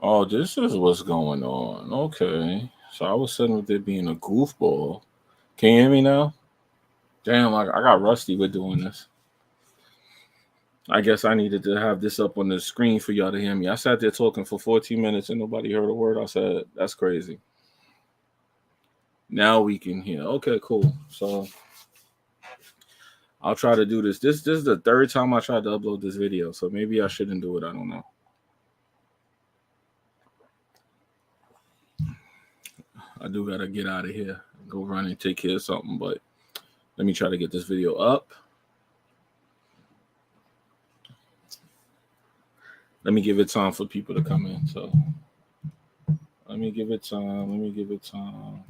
Oh, this is what's going on. Okay. So I was sitting with it being a goofball. Can you hear me now? Damn, I got rusty with doing this. I guess I needed to have this up on the screen for y'all to hear me. I sat there talking for 14 minutes and nobody heard a word I said. That's crazy. Now we can hear. Okay, cool. So I'll try to do this. This is the third time I tried to upload this video, so maybe I shouldn't do it. I don't know. I do gotta get out of here, go run and take care of something. But let me try to get this video up. Let me give it time for people to come in. So let me give it time. Let me give it time.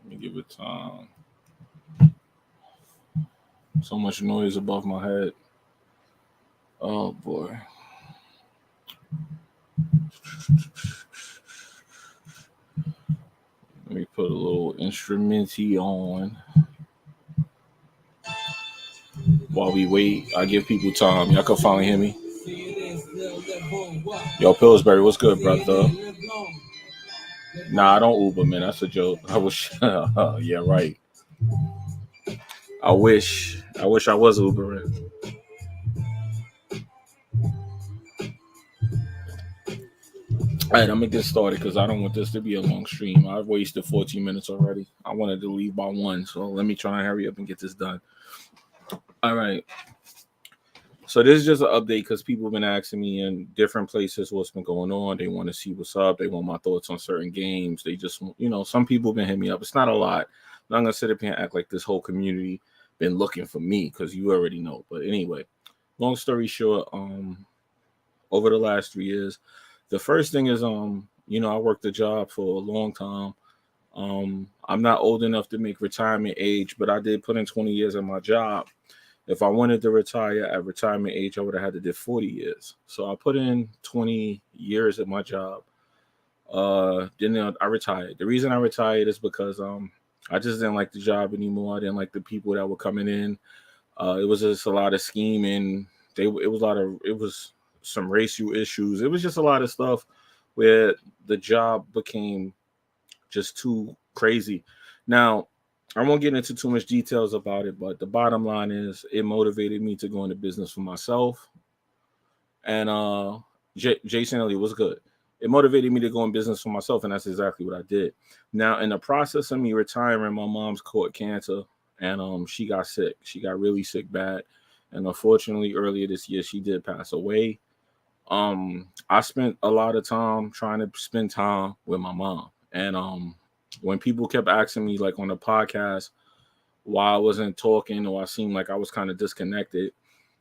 Let me give it time. So much noise above my head. Oh boy. Let me put a little instrumenty on. While we wait, I give people time. Y'all can finally hear me. Yo, Pillsbury, what's good, brother? Nah, I don't Uber, man. That's a joke. I wish. Yeah, right. I wish. I wish I was Ubering. All right, I'm gonna get started because I don't want this to be a long stream. I've wasted 14 minutes already. I wanted to leave by 1, so let me try and hurry up and get this done. All right. So this is just an update because people have been asking me in different places what's been going on. They want to see what's up. They want my thoughts on certain games. They just, some people have been hitting me up. It's not a lot. I'm not gonna sit up here and act like this whole community been looking for me because you already know. But anyway, long story short, over the last 3 years, the first thing is, I worked a job for a long time. I'm not old enough to make retirement age, but I did put in 20 years in my job. If I wanted to retire at retirement age, I would have had to do 40 years. So I put in 20 years at my job. Then I retired. The reason I retired is because I just didn't like the job anymore. I didn't like the people that were coming in. It was just a lot of scheming. It was some racial issues. It was just a lot of stuff where the job became just too crazy. Now, I won't get into too much details about it, but the bottom line is it motivated me to go into business for myself. And Jason Elliott was good. It motivated me to go in business for myself, and that's exactly what I did. Now, in the process of me retiring, my mom's caught cancer, and she got sick. She got really sick bad, and unfortunately, earlier this year, she did pass away. I spent a lot of time trying to spend time with my mom, and when people kept asking me, like on the podcast, why I wasn't talking or I seemed like I was kind of disconnected,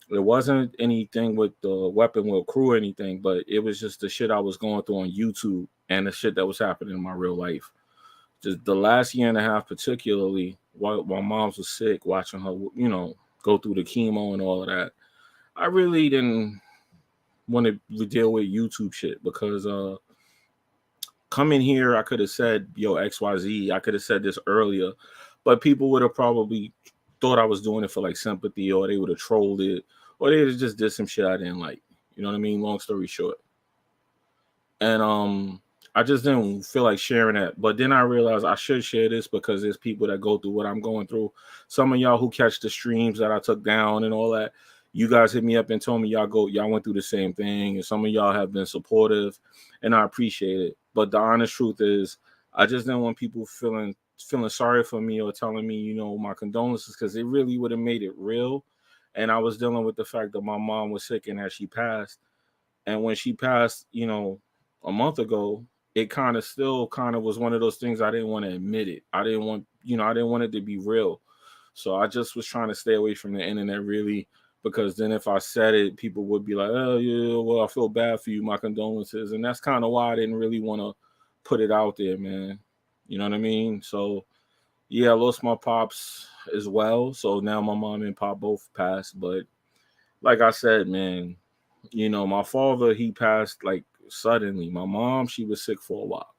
it wasn't anything with the Weapon Wheel crew or anything, but it was just the shit I was going through on YouTube and the shit that was happening in my real life. Just the last year and a half, particularly, while my mom was sick, watching her, go through the chemo and all of that, I really didn't want to deal with YouTube shit because coming here, I could have said, yo, XYZ. I could have said this earlier, but people would have probably thought I was doing it for like sympathy, or they would have trolled it, or they just did some shit I didn't like. You know what I mean? Long story short. And I just didn't feel like sharing that. But then I realized I should share this because there's people that go through what I'm going through. Some of y'all who catch the streams that I took down and all that, you guys hit me up and told me y'all went through the same thing, and some of y'all have been supportive, and I appreciate it. But the honest truth is, I just didn't want people feeling sorry for me or telling me, my condolences, because it really would have made it real. And I was dealing with the fact that my mom was sick and that she passed. And when she passed, a month ago, it kind of was one of those things I didn't want to admit it. I didn't want it to be real. So I just was trying to stay away from the internet really, because then if I said it, people would be like, oh yeah, well, I feel bad for you, my condolences. And that's kind of why I didn't really want to put it out there, man. You know what I mean? So yeah, I lost my pops as well. So now my mom and pop both passed. But like I said, man, my father, he passed like suddenly. My mom, she was sick for a while.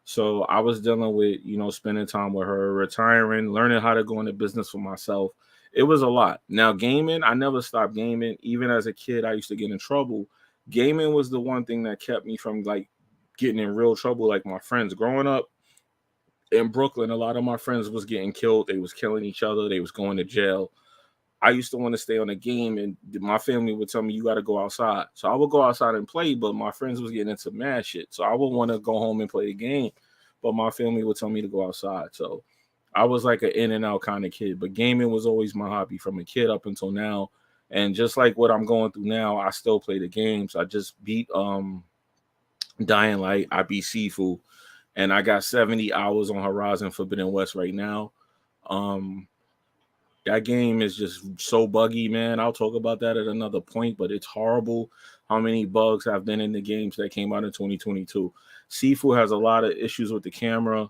So I was dealing with, spending time with her, retiring, learning how to go into business for myself. It was a lot. Now, gaming, I never stopped gaming. Even as a kid, I used to get in trouble gaming was the one thing that kept me from like getting in real trouble. Like my friends growing up in Brooklyn, a lot of my friends was getting killed. They was killing each other. They was going to jail. I used to want to stay on the game, and my family would tell me, you got to go outside. So I would go outside and play, but my friends was getting into mad shit. So I would want to go home and play the game, but my family would tell me to go outside. So I was like an in and out kind of kid, but gaming was always my hobby from a kid up until now. And just like what I'm going through now, I still play the games. I just beat Dying Light. I beat Sifu, and I got 70 hours on Horizon Forbidden West right now. That game is just so buggy, man. I'll talk about that at another point, but it's horrible how many bugs have been in the games that came out in 2022. Sifu has a lot of issues with the camera.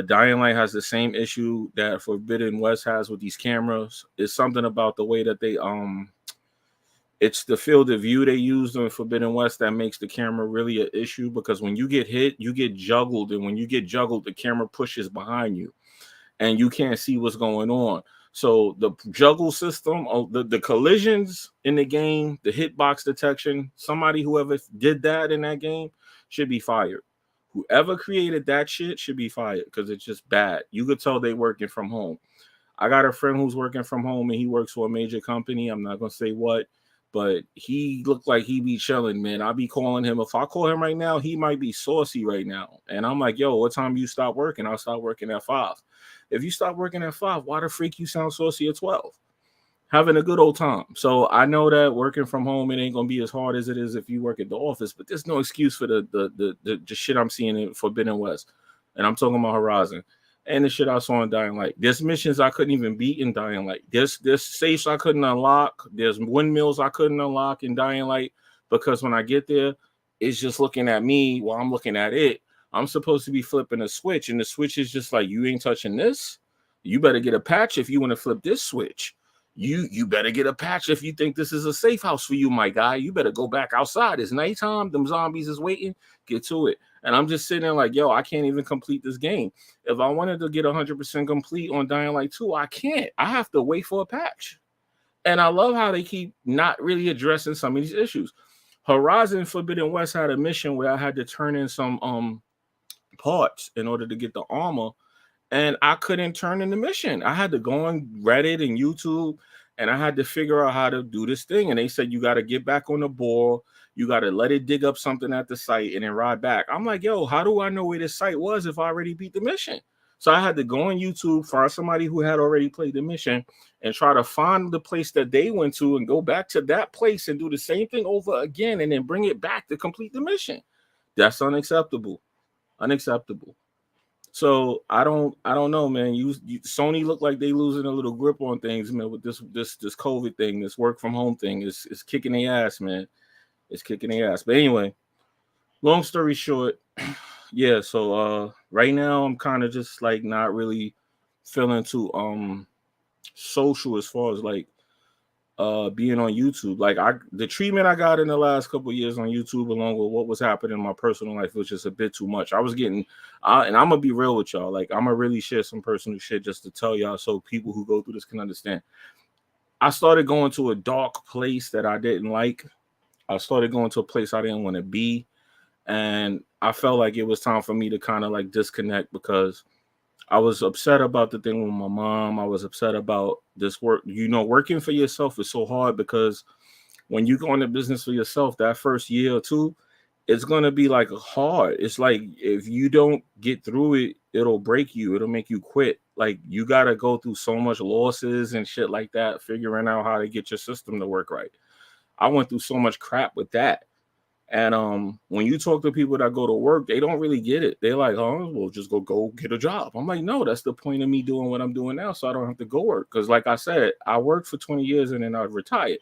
Dying Light has the same issue that Forbidden West has with these cameras. It's something about the way that they it's the field of view they used in Forbidden West that makes the camera really an issue, because when you get hit, you get juggled, and when you get juggled, the camera pushes behind you and you can't see what's going on. So the juggle system, the collisions in the game, the hitbox detection, whoever did that in that game should be fired. Whoever created that shit should be fired, because it's just bad. You could tell they working from home. I got a friend who's working from home, and he works for a major company. I'm not going to say what, but he looked like he be chilling, man. I be calling him. If I call him right now, he might be saucy right now. And I'm like, yo, what time you stop working? I'll start working at 5. If you stop working at 5, why the freak you sound saucy at 12? Having a good old time. So I know that working from home, it ain't gonna be as hard as it is if you work at the office, but there's no excuse for the shit I'm seeing in Forbidden West. And I'm talking about Horizon. And the shit I saw in Dying Light. There's missions I couldn't even beat in Dying Light. There's safes I couldn't unlock. There's windmills I couldn't unlock in Dying Light, because when I get there, it's just looking at me while I'm looking at it. I'm supposed to be flipping a switch, and the switch is just like, you ain't touching this. You better get a patch if you want to flip this switch. You better get a patch if you think this is a safe house for you, my guy. You better go back outside. It's nighttime. Them zombies is waiting. Get to it. And I'm just sitting there like, yo, I can't even complete this game. If I wanted to get 100% complete on Dying Light 2, I can't. I have to wait for a patch. And I love how they keep not really addressing some of these issues. Horizon Forbidden West had a mission where I had to turn in some parts in order to get the armor, and I couldn't turn in the mission. I had to go on Reddit and YouTube, and I had to figure out how to do this thing. And they said, you got to get back on the board. You got to let it dig up something at the site and then ride back. I'm like, yo, how do I know where this site was if I already beat the mission? So I had to go on YouTube, find somebody who had already played the mission, and try to find the place that they went to and go back to that place and do the same thing over again and then bring it back to complete the mission. That's unacceptable. Unacceptable. So I don't know, man. Sony look like they losing a little grip on things, man, with this COVID thing, this work from home thing is kicking their ass, man. It's kicking their ass. But anyway, long story short, yeah, so right now I'm kind of just like not really feeling too social as far as like being on YouTube. Like the treatment I got in the last couple of years on YouTube, along with what was happening in my personal life, was just a bit too much. I was getting and I'm gonna be real with y'all. Like, I'm gonna really share some personal shit just to tell y'all so people who go through this can understand. I started going to a dark place that I didn't like. I started going to a place I didn't want to be. And I felt like it was time for me to kind of like disconnect, because I was upset about the thing with my mom. I was upset about this work. You know, working for yourself is so hard, because when you go into business for yourself, that first year or two, it's going to be like hard. It's like, if you don't get through it, it'll break you. It'll make you quit. Like, you got to go through so much losses and shit like that, figuring out how to get your system to work right. I went through so much crap with that. And when you talk to people that go to work, they don't really get it. They're like, oh, well, just go get a job. I'm like, no, that's the point of me doing what I'm doing now, so I don't have to go work. Because like I said, I worked for 20 years and then I retired.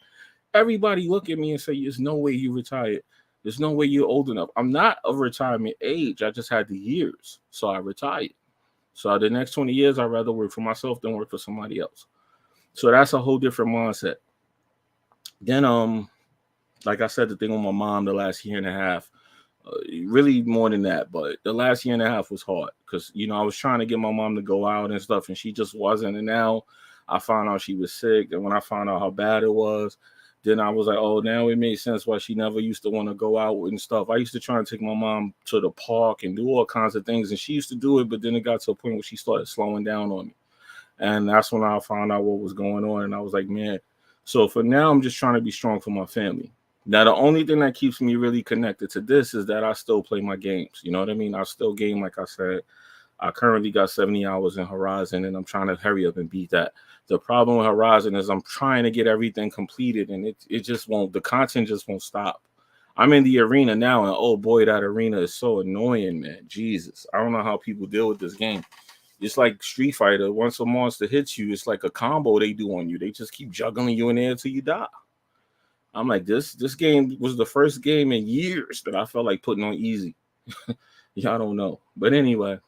Everybody look at me and say, there's no way you retired. There's no way you're old enough. I'm not of retirement age. I just had the years, so I retired. So the next 20 years, I'd rather work for myself than work for somebody else. So that's a whole different mindset. Then, like I said, the thing with my mom the last year and a half, really more than that, but the last year and a half was hard, because, you know, I was trying to get my mom to go out and stuff, and she just wasn't. And now I found out she was sick. And when I found out how bad it was, Then I was like, oh, now it made sense why she never used to want to go out and stuff. I used to try and take my mom to the park and do all kinds of things, and she used to do it, but then it got to a point where she started slowing down on me. And that's when I found out what was going on. And I was like, man, so for now, I'm just trying to be strong for my family. Now, the only thing that keeps me really connected to this is that I still play my games. You know what I mean? I still game, like I said. I currently got 70 hours in Horizon, and I'm trying to hurry up and beat that. The problem with Horizon is I'm trying to get everything completed, and it just won't, the content just won't stop. I'm in the arena now, and oh boy, that arena is so annoying, man. Jesus. I don't know how people deal with this game. It's like Street Fighter. Once a monster hits you, it's like a combo they do on you. They just keep juggling you in there until you die. I'm like, this game was the first game in years that I felt like putting on easy. Y'all don't know. But anyway,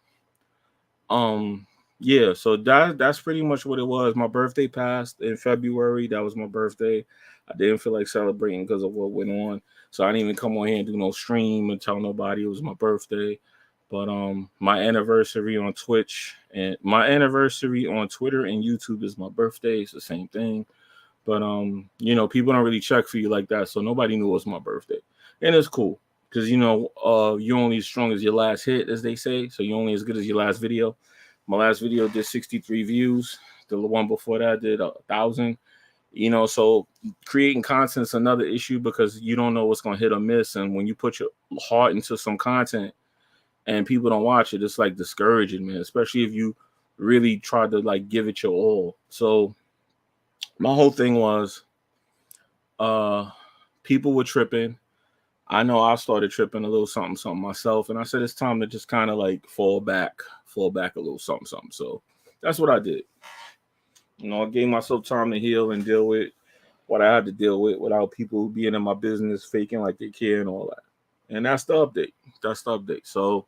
yeah, so that's pretty much what it was. My birthday passed in February. That was my birthday. I didn't feel like celebrating because of what went on. So I didn't even come on here and do no stream and tell nobody it was my birthday. But my anniversary on Twitch and my anniversary on Twitter and YouTube is my birthday. It's the same thing. But you know, people don't really check for you like that, so nobody knew it was my birthday. And it's cool. Because you're only as strong as your last hit, as they say. So you're only as good as your last video. My last video did 63 views. The one before that did 1,000. So creating content is another issue because you don't know what's gonna hit or miss. And when you put your heart into some content and people don't watch it, it's like discouraging, man. Especially if you really try to like give it your all. So my whole thing was people were tripping. I know I started tripping a little something myself, and I said it's time to just kind of like fall back a little something. So that's what I did. I gave myself time to heal and deal with what I had to deal with without people being in my business faking like they care and all that. And that's the update. So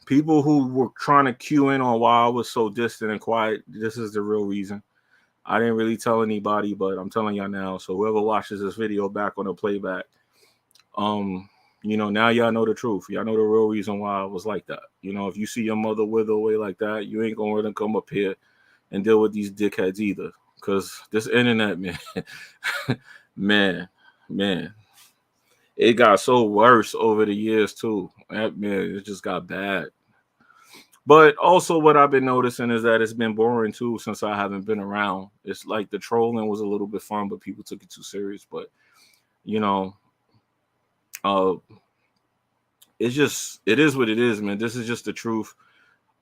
people who were trying to cue in on why I was so distant and quiet, this is the real reason. I didn't really tell anybody, but I'm telling y'all now. So whoever watches this video back on the playback, now y'all know the truth. Y'all know the real reason why I was like that. If you see your mother wither away like that, you ain't gonna let them come up here and deal with these dickheads either. Because this internet, man, man, it got so worse over the years too. It just got bad. But also what I've been noticing is that it's been boring too since I haven't been around. It's like the trolling was a little bit fun, but people took it too serious. But it is what it is, man. This is just the truth.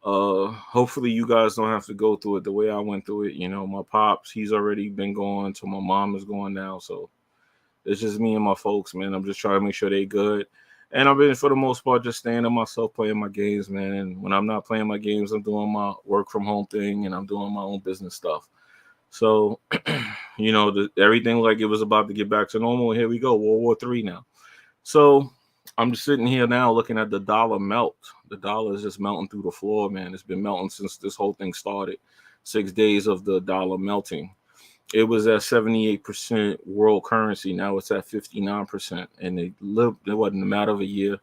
Hopefully you guys don't have to go through it the way I went through it. My pops, he's already been gone, so my mom is going now. So it's just me and my folks, man. I'm just trying to make sure they good. And I've been, for the most part, just staying to myself, playing my games, man. And when I'm not playing my games, I'm doing my work from home thing and I'm doing my own business stuff. So, everything like it was about to get back to normal. Here we go, World War III now. So I'm just sitting here now looking at the dollar melt. The dollar is just melting through the floor, man. It's been melting since this whole thing started. 6 days of the dollar melting. It was at 78% world currency. Now it's at 59%. And it wasn't a matter of a year.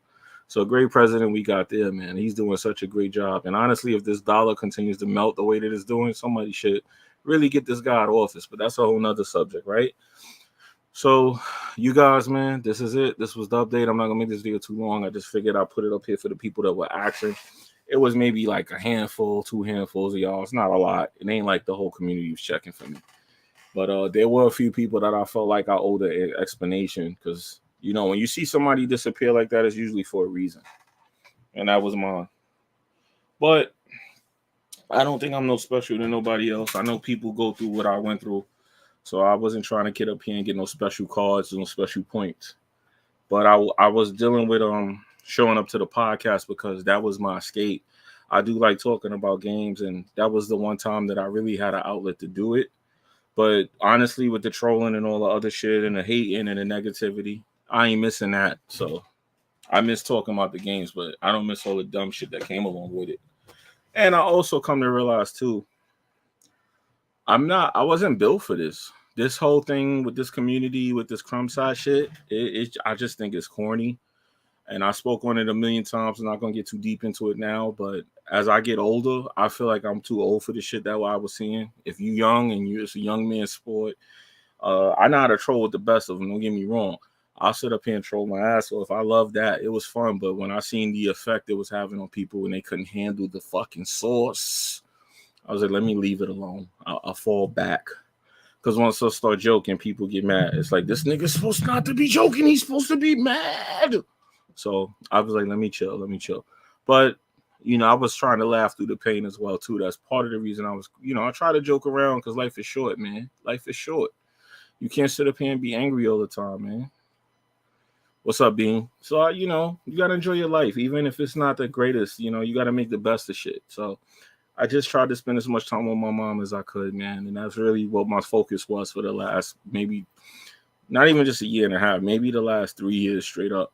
So a great president we got there, man. He's doing such a great job. And honestly, if this dollar continues to melt the way that it's doing, somebody should really get this guy out of office. But that's a whole nother subject, right? So you guys, man, this is it. This was the update. I'm not going to make this video too long. I just figured I'd put it up here for the people that were asking. It was maybe like a handful, 2 handfuls of y'all. It's not a lot. It ain't like the whole community was checking for me. But there were a few people that I felt like I owed an explanation because, when you see somebody disappear like that, it's usually for a reason. And that was mine. But I don't think I'm no special to nobody else. I know people go through what I went through. So I wasn't trying to get up here and get no special cards, no special points. But I was dealing with showing up to the podcast because that was my escape. I do like talking about games, and that was the one time that I really had an outlet to do it. But honestly, with the trolling and all the other shit and the hating and the negativity, I ain't missing that. So I miss talking about the games, but I don't miss all the dumb shit that came along with it. And I also come to realize too, I wasn't built for this. This whole thing with this community, with this crumb side shit, I just think it's corny. And I spoke on it a million times. I'm not going to get too deep into it now. But as I get older, I feel like I'm too old for the shit that I was seeing. If you young and it's a young man's sport, I know how to troll with the best of them. Don't get me wrong. I'll sit up here and troll my ass off. I love that. It was fun. But when I seen the effect it was having on people when they couldn't handle the fucking sauce, I was like, let me leave it alone. I'll fall back. Because once I start joking, people get mad. It's like, this nigga's supposed not to be joking. He's supposed to be mad. So I was like, let me chill. But, I was trying to laugh through the pain as well, too. That's part of the reason I was, I try to joke around because life is short, man. Life is short. You can't sit up here and be angry all the time, man. What's up, Bean? So, you got to enjoy your life, even if it's not the greatest. You got to make the best of shit. So I just tried to spend as much time with my mom as I could, man. And that's really what my focus was for the last, maybe not even just a year and a half, maybe the last 3 years straight up.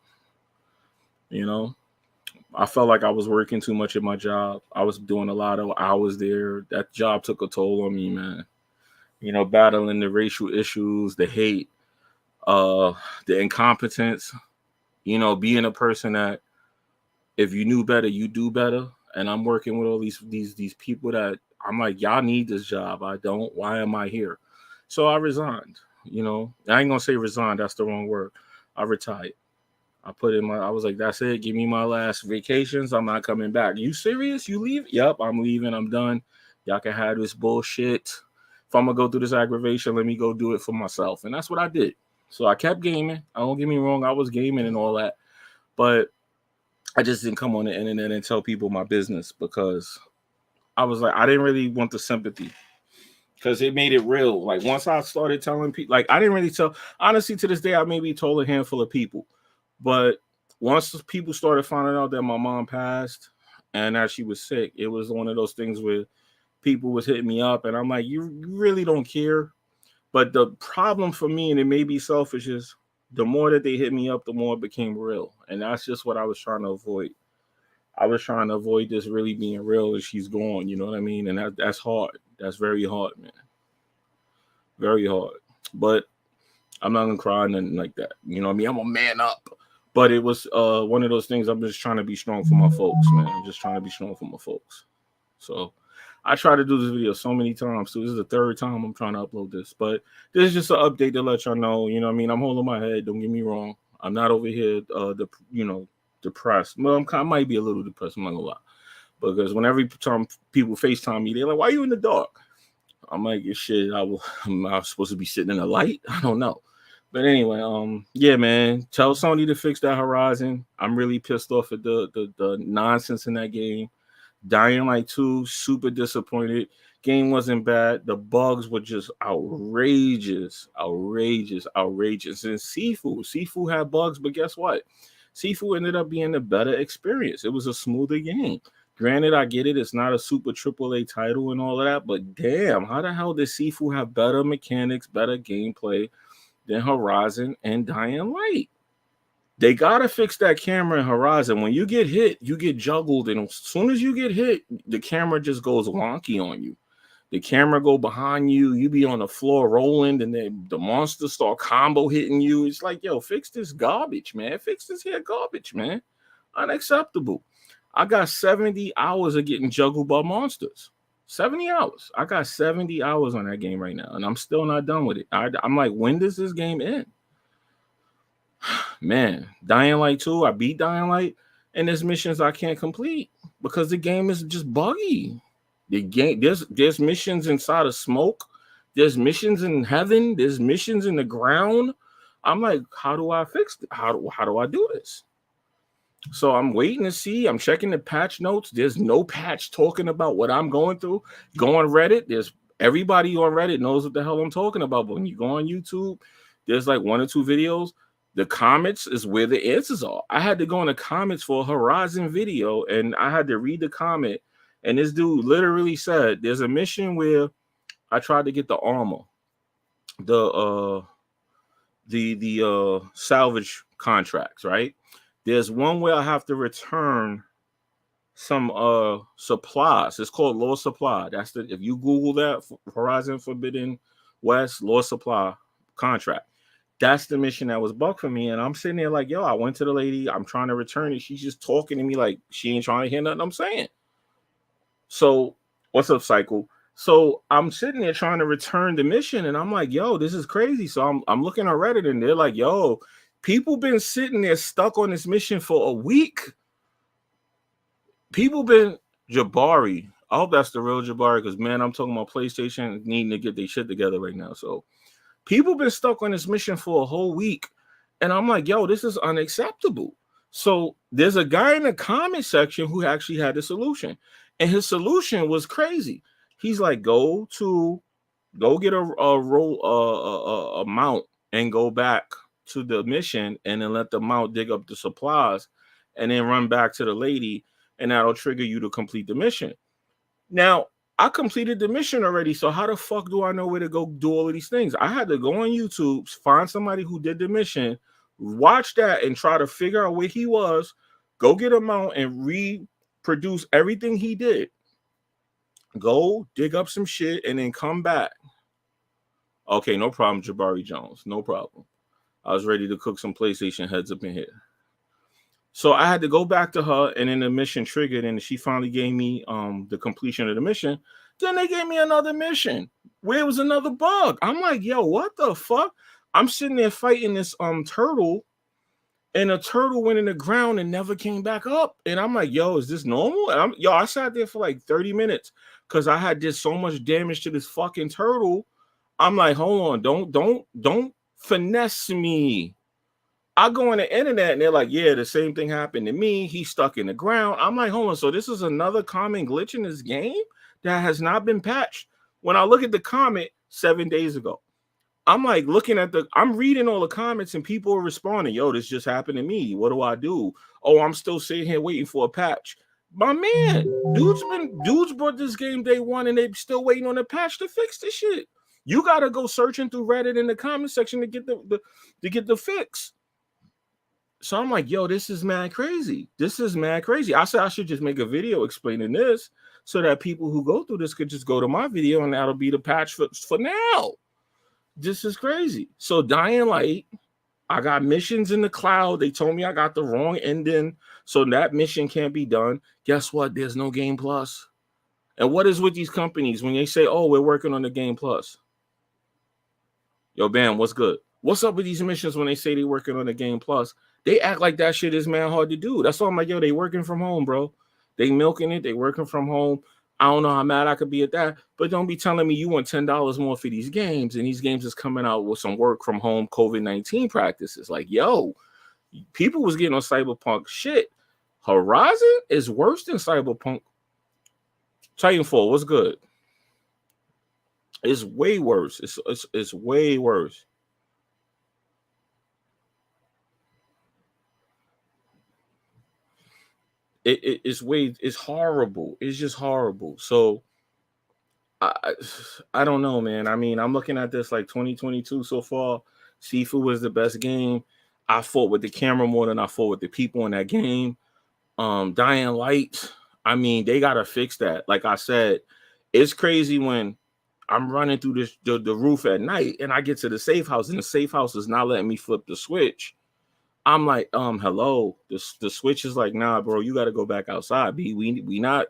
I felt like I was working too much at my job. I was doing a lot of hours there. That job took a toll on me, man. Battling the racial issues, the hate, the incompetence, being a person that if you knew better, you do better. And I'm working with all these people that I'm like, y'all need this job. I don't. Why am I here? So I resigned. I ain't gonna say resigned. That's the wrong word. I retired. I was like, that's it. Give me my last vacations. I'm not coming back. You serious? You leave? Yep, I'm leaving. I'm done. Y'all can have this bullshit. If I'm gonna go through this aggravation, let me go do it for myself. And that's what I did. So I kept gaming. Don't get me wrong. I was gaming and all that. But I just didn't come on the internet and tell people my business because I was like, I didn't really want the sympathy because it made it real. Like once I started telling people, like I didn't really tell, honestly, to this day, I maybe told a handful of people. But once people started finding out that my mom passed and that she was sick, it was one of those things where people was hitting me up and I'm like, you really don't care. But the problem for me, and it may be selfish, is the more that they hit me up, the more it became real. And that's just what I was trying to avoid. I was trying to avoid this really being real and she's gone, you know what I mean? And that's hard. That's very hard, man. Very hard. But I'm not going to cry, nothing like that. You know what I mean? I'm a man up. But it was one of those things. I'm just trying to be strong for my folks, man. I'm just trying to be strong for my folks. So I try to do this video so many times. So this is the third time I'm trying to upload this. But this is just an update to let y'all know. You know what I mean? I'm holding my head. Don't get me wrong. I'm not over here, depressed. Well, I might be a little depressed. I'm not going to lie. Because whenever time people FaceTime me, they're like, why are you in the dark? I'm like, shit, am I supposed to be sitting in the light? I don't know. But anyway, yeah, man, tell Sony to fix that Horizon. I'm really pissed off at the nonsense in that game. Dying Light 2, super disappointed. Game wasn't bad. The bugs were just outrageous. And Sifu had bugs, but guess what? Sifu ended up being a better experience. It was a smoother game. Granted, I get it. It's not a super AAA title and all of that, but damn, how the hell did Sifu have better mechanics, better gameplay than Horizon and Dying Light? They gotta fix that camera in Horizon. When you get hit, you get juggled, and as soon as you get hit, the camera just goes wonky on you. The camera go behind you, you be on the floor rolling, and then the monsters start combo hitting you. It's like, yo, fix this garbage, man. Fix this here garbage, man. Unacceptable. I got 70 hours of getting juggled by monsters. 70 hours. I got 70 hours on that game right now, and I'm still not done with it. I'm like, when does this game end? Man, Dying Light 2, I beat Dying Light, and there's missions I can't complete because the game is just buggy. The game, there's missions inside of smoke. There's missions in heaven. There's missions in the ground. I'm like, how do I fix it? How do I do this? So I'm waiting to see. I'm checking the patch notes. There's no patch talking about what I'm going through. Go on Reddit. There's everybody on Reddit knows what the hell I'm talking about. But when you go on YouTube, there's like 1 or 2 videos. The comments is where the answers are. I had to go in the comments for a Horizon video, and I had to read the comment. And this dude literally said, "There's a mission where I tried to get the armor, the salvage contracts, right? There's one where I have to return some supplies. It's called Lord Supply. That's if you Google that, Horizon Forbidden West Lord Supply contract. That's the mission that was bugged for me. And I'm sitting there like, yo, I went to the lady. I'm trying to return it. She's just talking to me like she ain't trying to hear nothing I'm saying. So what's up, Cycle? So I'm sitting there trying to return the mission, and I'm like, yo, this is crazy. So I'm looking on Reddit, and they're like, yo, people been sitting there stuck on this mission for a week. People been Jabari. I hope that's the real Jabari, because man, I'm talking about PlayStation needing to get their shit together right now. So people been stuck on this mission for a whole week, and I'm like, yo, this is unacceptable. So there's a guy in the comment section who actually had a solution, and his solution was crazy. He's like, go get a mount and go back to the mission, and then let the mount dig up the supplies, and then run back to the lady, and that'll trigger you to complete the mission. Now, I completed the mission already, so how the fuck do I know where to go do all of these things? I had to go on YouTube, find somebody who did the mission, watch that, and try to figure out where he was, go get him out, and reproduce everything he did. Go dig up some shit, and then come back. Okay, no problem, Jabari Jones. No problem. I was ready to cook some PlayStation heads up in here. So I had to go back to her, and then the mission triggered, and she finally gave me the completion of the mission. Then they gave me another mission where it was another bug. I'm like, yo, what the fuck? I'm sitting there fighting this turtle, and a turtle went in the ground and never came back up. And I'm like, yo, is this normal? And I sat there for like 30 minutes because I had did so much damage to this fucking turtle. I'm like, hold on, don't finesse me. I go on the internet and they're like, yeah, the same thing happened to me. He's stuck in the ground. I'm like, hold on. So this is another common glitch in this game that has not been patched. When I look at the comment 7 days ago, I'm like I'm reading all the comments and people are responding. Yo, this just happened to me. What do I do? Oh, I'm still sitting here waiting for a patch. My man, dudes brought this game day one and they still waiting on a patch to fix this shit. You gotta go searching through Reddit in the comment section to get the fix. So I'm like, yo, this is mad crazy. This is mad crazy. I said I should just make a video explaining this so that people who go through this could just go to my video and that'll be the patch for now. This is crazy. So Dying Light, I got missions in the cloud. They told me I got the wrong ending, so that mission can't be done. Guess what? There's no Game Plus. And what is with these companies when they say, oh, we're working on the Game Plus? Yo, Bam, what's good? What's up with these missions when they say they're working on the Game Plus? They act like that shit is man hard to do. That's why I'm like, yo, they working from home, bro. They milking it. They working from home. I don't know how mad I could be at that, but don't be telling me you want $10 more for these games, and these games is coming out with some work from home COVID-19 practices. Like, yo, people was getting on Cyberpunk shit. Horizon is worse than Cyberpunk. Titanfall, what's good? It's way worse. It's way worse. It's horrible. It's just horrible. So I don't know, man. I mean, I'm looking at this like 2022 so far. Sifu was the best game. I fought with the camera more than I fought with the people in that game. Dying Light. I mean, they gotta fix that. Like I said, it's crazy when I'm running through the roof at night and I get to the safe house and the safe house is not letting me flip the switch. I'm like, hello. The switch is like, nah, bro, you got to go back outside. We not.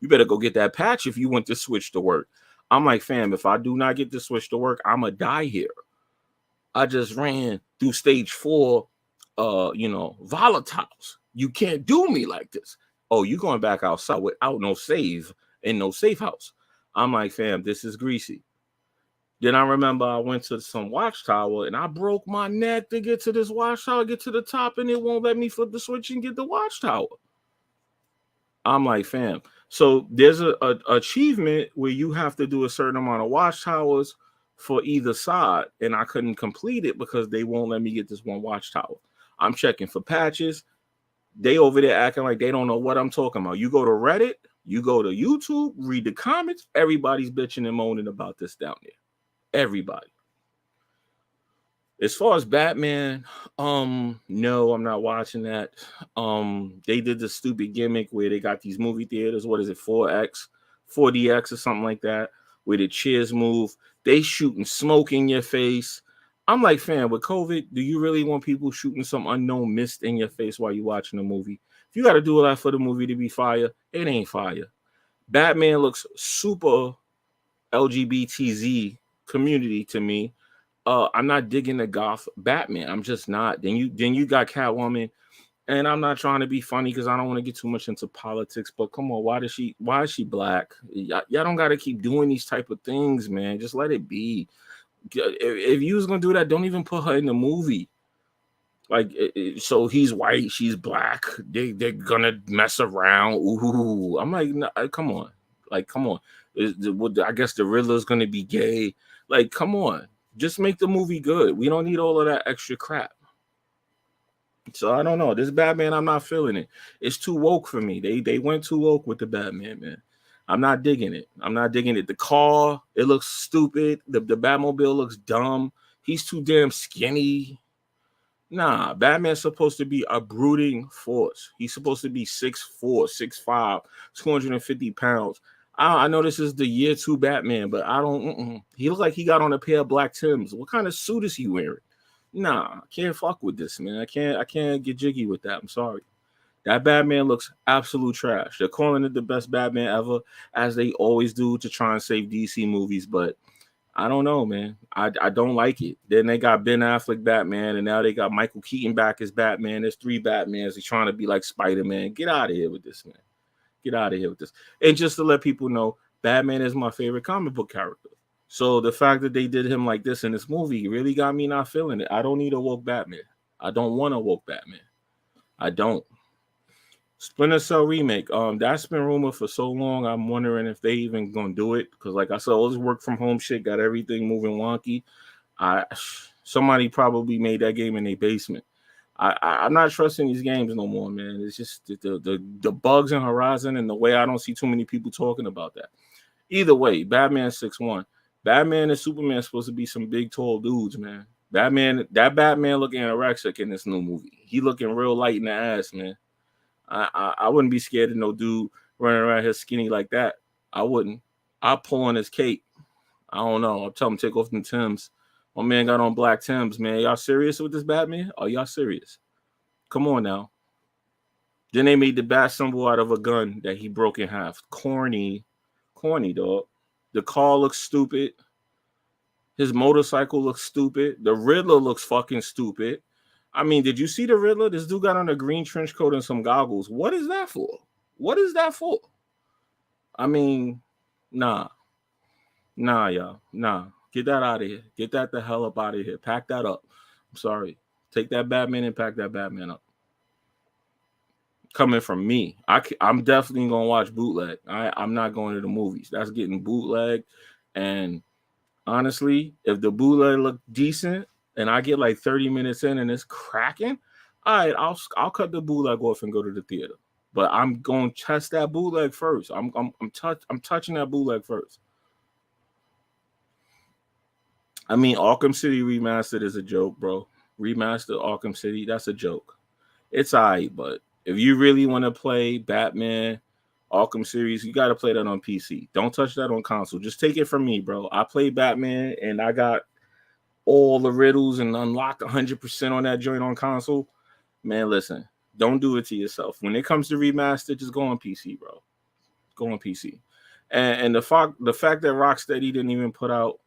You better go get that patch if you want the switch to work. I'm like, fam, if I do not get the switch to work, I'ma die here. I just ran through stage 4, volatiles. You can't do me like this. Oh, you going back outside without no save and no safe house. I'm like, fam, this is greasy. Then I remember I went to some watchtower and I broke my neck to get to this watchtower, get to the top, and it won't let me flip the switch and get the watchtower. I'm like, fam. So there's a achievement where you have to do a certain amount of watchtowers for either side, and I couldn't complete it because they won't let me get this one watchtower. I'm checking for patches. They over there acting like they don't know what I'm talking about. You go to Reddit, you go to YouTube, read the comments. Everybody's bitching and moaning about this down there. Everybody. As far as Batman, no, I'm not watching that. They did the stupid gimmick where they got these movie theaters. What is it, 4DX or something like that, where the chairs move. They shooting smoke in your face. I'm like, fam, with COVID, do you really want people shooting some unknown mist in your face while you're watching a movie? If you got to do a lot for the movie to be fire, it ain't fire. Batman looks super LGBTZ community to me. I'm not digging the goth Batman. I'm just not. Then you got Catwoman, and I'm not trying to be funny because I don't want to get too much into politics. But come on, why is she black? Y'all don't got to keep doing these type of things, man. Just let it be. If you was gonna do that, don't even put her in the movie. Like, so he's white, she's black. They're gonna mess around. Ooh, I'm like, nah, come on, like, come on. I guess the Riddler's gonna be gay. Like, come on, just make the movie good. We don't need all of that extra crap. So I don't know. This Batman, I'm not feeling it. It's too woke for me. They went too woke with the Batman, man. I'm not digging it. I'm not digging it. The car, it looks stupid. The Batmobile looks dumb. He's too damn skinny. Nah, Batman's supposed to be a brooding force. He's supposed to be 6'4", 6'5", 250 pounds. I know this is the year 2 Batman, but I don't. He looks like he got on a pair of black Timbs. What kind of suit is he wearing? Nah, I can't fuck with this, man. I can't get jiggy with that. I'm sorry. That Batman looks absolute trash. They're calling it the best Batman ever, as they always do to try and save DC movies, but I don't know, man. I don't like it. Then they got Ben Affleck Batman, and now they got Michael Keaton back as Batman. There's 3 Batmans. He's trying to be like Spider-Man. Get out of here with this, man. Get out of here with this. And just to let people know, Batman is my favorite comic book character. So the fact that they did him like this in this movie really got me not feeling it. I don't need a woke Batman. I don't want a woke Batman. I don't. Splinter Cell remake. That's been rumored for so long. I'm wondering if they even gonna do it. Because like I said, all this work from home shit got everything moving wonky. Somebody probably made that game in their basement. I'm not trusting these games no more, man. It's just the bugs in Horizon and the way I don't see too many people talking about that. Either way, Batman 6'1". Batman and Superman are supposed to be some big tall dudes, man. That Batman looking anorexic in this new movie. He looking real light in the ass, man. I wouldn't be scared of no dude running around here skinny like that. I wouldn't. I'll pull on his cape. I don't know. I'll tell him take off them Timbs. My man got on black Timbs, man. Y'all serious with this Batman? Are y'all serious? Come on now. Then they made the bat symbol out of a gun that he broke in half. Corny, dog. The car looks stupid. His motorcycle looks stupid. The Riddler looks fucking stupid. I mean, did you see the Riddler? This dude got on a green trench coat and some goggles. What is that for? What is that for? I mean, nah, y'all. Nah. Get that out of here. Get that the hell up out of here. Pack that up. I'm sorry. Take that Batman and pack that Batman up. Coming from me, I'm definitely going to watch bootleg. I'm not going to the movies. That's getting bootleg. And honestly, if the bootleg look decent, and I get like 30 minutes in and it's cracking, all right, I'll cut the bootleg off and go to the theater. But I'm going to test that bootleg first. I'm touching that bootleg first. I mean, Arkham City Remastered is a joke, bro. Remastered Arkham City, that's a joke. It's all right, but if you really want to play Batman Arkham series, you got to play that on PC. Don't touch that on console. Just take it from me, bro. I played Batman and I got all the riddles and unlocked 100% on that joint on console. Man, listen, don't do it to yourself. When it comes to remaster, just go on PC, bro. Go on PC. And the fact that Rocksteady didn't even put out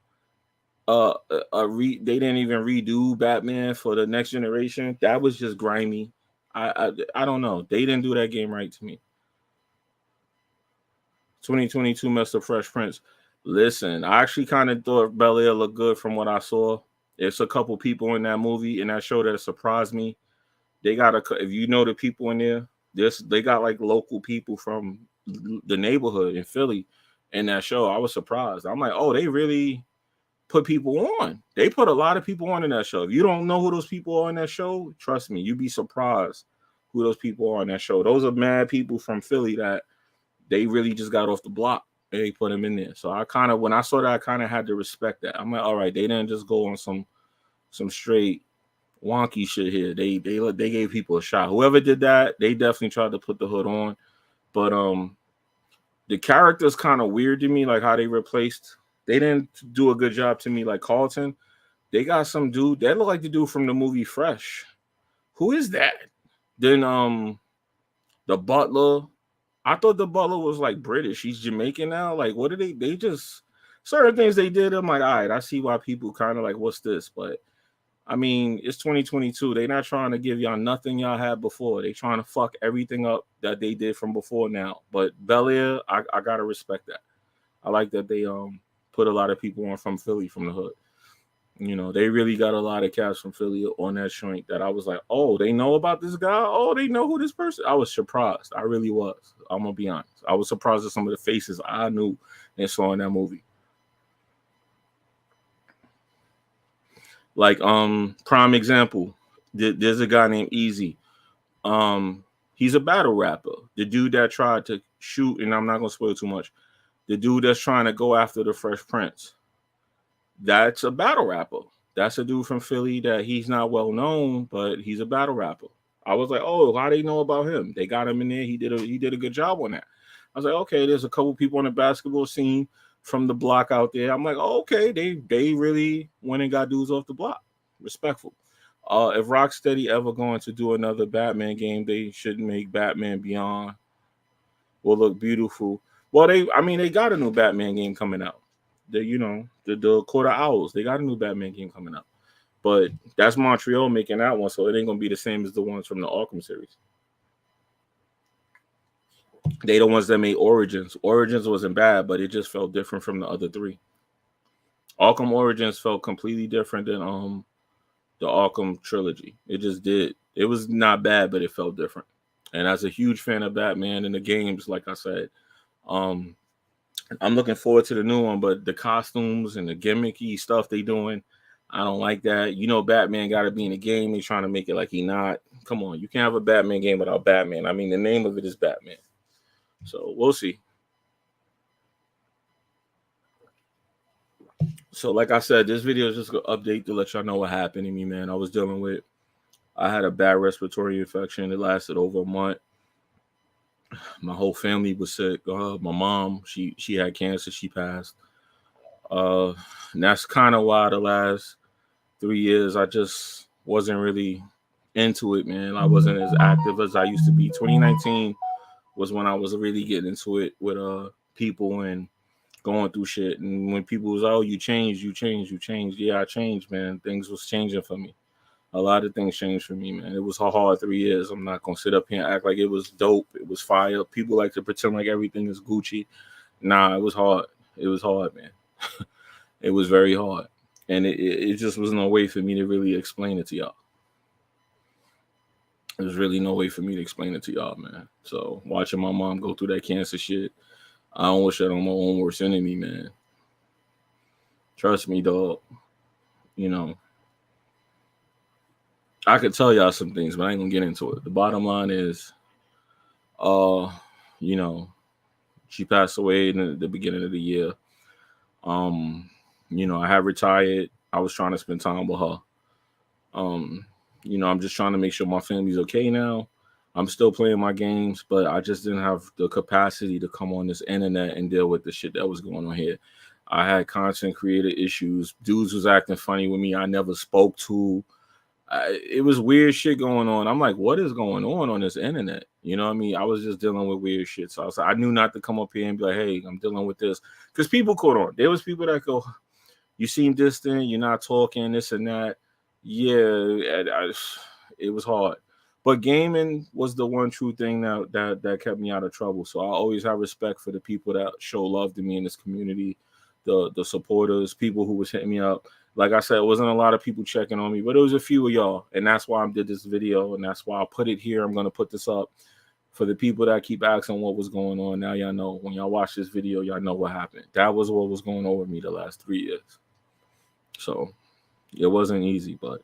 they didn't even redo Batman for the next generation. That was just grimy. I don't know. They didn't do that game right to me. 2022 Mr. Fresh Prince. Listen, I actually kind of thought Bel-Air looked good from what I saw. There's a couple people in that movie and that show that surprised me. They got if you know the people in there, they got like local people from the neighborhood in Philly in that show. I was surprised. I'm like, oh, they really put people on. They put a lot of people on in that show. If you don't know who those people are in that show, trust me, you'd be surprised who those people are in that show. Those are mad people from Philly that they really just got off the block. They put them in there. So when I saw that, I kind of had to respect that. I'm like, all right, they didn't just go on some straight wonky shit here. They gave people a shot. Whoever did that, they definitely tried to put the hood on. But the character's kind of weird to me, like how they replaced. They didn't do a good job to me, like Carlton. They got some dude that looked like the dude from the movie Fresh. Who is that? Then the butler. I thought the butler was like British. He's Jamaican now. Like, what did they just certain things they did, I'm like, all right, I see why people kind of like, what's this? But I mean, it's 2022. They not trying to give y'all nothing y'all had before. They trying to fuck everything up that they did from before now. But Bel-Air, I gotta respect that. I like that they put a lot of people on from Philly, from the hood. You know, they really got a lot of cats from Philly on that joint that I was like, oh, they know about this guy. Oh, they know who this person. I was surprised. I really was. I'm gonna be honest. I was surprised at some of the faces I knew and saw in that movie. Like prime example, there's a guy named Easy. He's a battle rapper. The dude that tried to shoot, and I'm not gonna spoil too much. The dude that's trying to go after the Fresh Prince. That's a battle rapper. That's a dude from Philly that he's not well known, but he's a battle rapper. I was like, oh, how they know about him? They got him in there. He did a good job on that. I was like, okay, there's a couple people on the basketball scene from the block out there. I'm like, oh, okay, they really went and got dudes off the block. Respectful. If Rocksteady ever going to do another Batman game, they should make Batman Beyond will look beautiful. Well, they got a new Batman game coming out. The Quarter Owls. They got a new Batman game coming out. But that's Montreal making that one, so it ain't gonna be the same as the ones from the Arkham series. They the ones that made Origins. Origins wasn't bad, but it just felt different from the other three. Arkham Origins felt completely different than the Arkham trilogy. It just did. It was not bad, but it felt different. And as a huge fan of Batman and the games, like I said, I'm looking forward to the new one, but the costumes and the gimmicky stuff they doing, I don't like that. You know, Batman got to be in the game. They trying to make it like he not. Come on, you can't have a Batman game without Batman. I mean, the name of it is Batman. So we'll see. So like I said, this video is just an update to let y'all know what happened to me, man. I had a bad respiratory infection. It lasted over a month. My whole family was sick. My mom, she had cancer. She passed. And that's kind of why the last 3 years I just wasn't really into it, man. I wasn't as active as I used to be. 2019 was when I was really getting into it with people and going through shit. And when people was, oh, you changed. Yeah, I changed, man. Things was changing for me. A lot of things changed for me, man. It was a hard 3 years. I'm not gonna sit up here and act like it was dope. It was fire. People like to pretend like everything is Gucci. Nah, it was hard. It was hard, man. It was very hard. And it just was no way for me to really explain it to y'all. There's really no way for me to explain it to y'all, man. So watching my mom go through that cancer shit, I don't wish that on my own worst enemy, man. Trust me, dog. You know, I could tell y'all some things, but I ain't gonna get into it. The bottom line is, you know, she passed away in the beginning of the year. I had retired. I was trying to spend time with her. I'm just trying to make sure my family's okay now. I'm still playing my games, but I just didn't have the capacity to come on this internet and deal with the shit that was going on here. I had content creator issues. Dudes was acting funny with me. I never spoke to. It was weird shit going on. I'm like, what is going on this internet? You know what I mean? I was just dealing with weird shit. So I knew not to come up here and be like, hey, I'm dealing with this. Because people caught on. There was people that go, you seem distant. You're not talking, this and that. Yeah, it was hard. But gaming was the one true thing that kept me out of trouble. So I always have respect for the people that show love to me in this community, the supporters, people who was hitting me up. Like I said, it wasn't a lot of people checking on me, but it was a few of y'all. And that's why I did this video, and that's why I put it here. I'm going to put this up for the people that keep asking what was going on. Now y'all know. When y'all watch this video, y'all know what happened. That was what was going on with me the last 3 years. So it wasn't easy, but,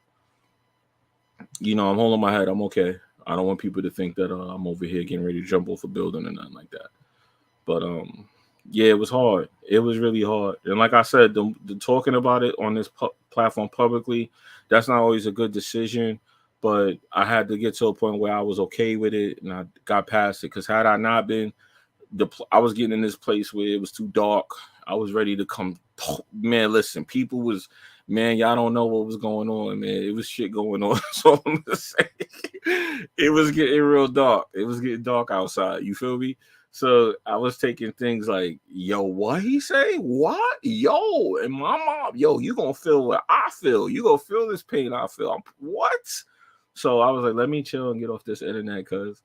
I'm holding my head. I'm okay. I don't want people to think that I'm over here getting ready to jump off a building or nothing like that. But, yeah, it was hard. It was really hard. And like I said, the talking about it on this platform publicly, that's not always a good decision. But I had to get to a point where I was okay with it, and I got past it. Because had I not been, I was getting in this place where it was too dark. I was ready to come. Man, listen, people was, man, y'all don't know what was going on, man. It was shit going on. So I'm gonna say, it was getting real dark. It was getting dark outside. You feel me? So I was taking things like, yo, what he say? What? Yo, and my mom, yo, you gonna feel what I feel. You gonna feel this pain I feel. What? So I was like, let me chill and get off this internet because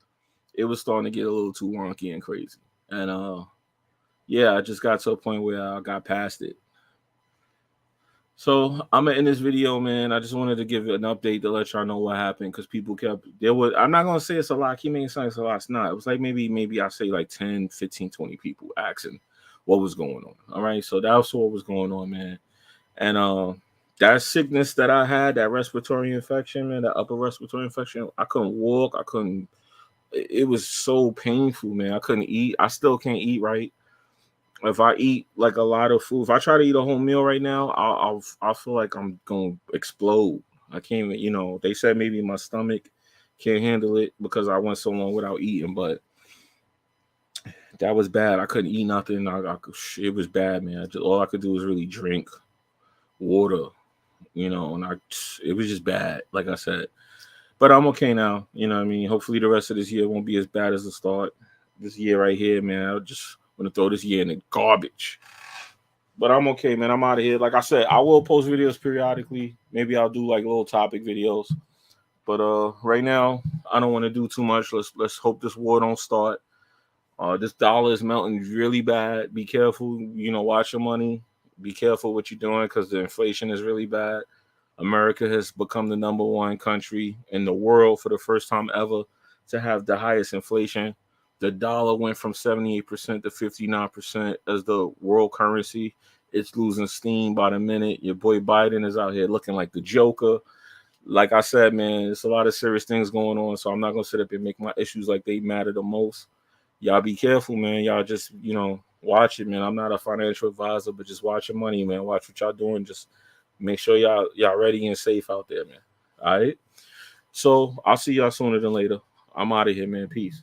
it was starting to get a little too wonky and crazy. And yeah, I just got to a point where I got past it. So I'm gonna end this video, man. I just wanted to give an update to let y'all know what happened because people kept there was I'm not gonna say it's a lot. He made sense it's a lot. It's not. It was like maybe I say like 10, 15, 20 people asking what was going on. All right. So that's what was going on, man. And that sickness that I had, that respiratory infection, man, that upper respiratory infection, I couldn't walk, I couldn't it was so painful, man. I couldn't eat. I still can't eat right. If I eat like a lot of food, if I try to eat a whole meal right now, I'll feel like I'm gonna explode. I can't even, they said maybe my stomach can't handle it because I went so long without eating, but that was bad. I couldn't eat nothing. It was bad, man. All I could do was really drink water, and it was just bad, like I said. But I'm okay now. You know what I mean? Hopefully the rest of this year won't be as bad as the start. This year right here, man, I just want to throw this year in the garbage. But I'm okay, man. I'm out of here. Like I said, I will post videos periodically. Maybe I'll do like little topic videos. But right now, I don't want to do too much. Let's hope this war don't start. This dollar is melting really bad. Be careful. Watch your money. Be careful what you're doing because the inflation is really bad. America has become the number one country in the world for the first time ever to have the highest inflation. The dollar went from 78% to 59% as the world currency. It's losing steam by the minute. Your boy Biden is out here looking like the Joker. Like I said, man, it's a lot of serious things going on, so I'm not going to sit up and make my issues like they matter the most. Y'all be careful, man. Y'all just, watch it, man. I'm not a financial advisor, but just watch your money, man. Watch what y'all doing. Just make sure y'all ready and safe out there, man. All right? So I'll see y'all sooner than later. I'm out of here, man. Peace.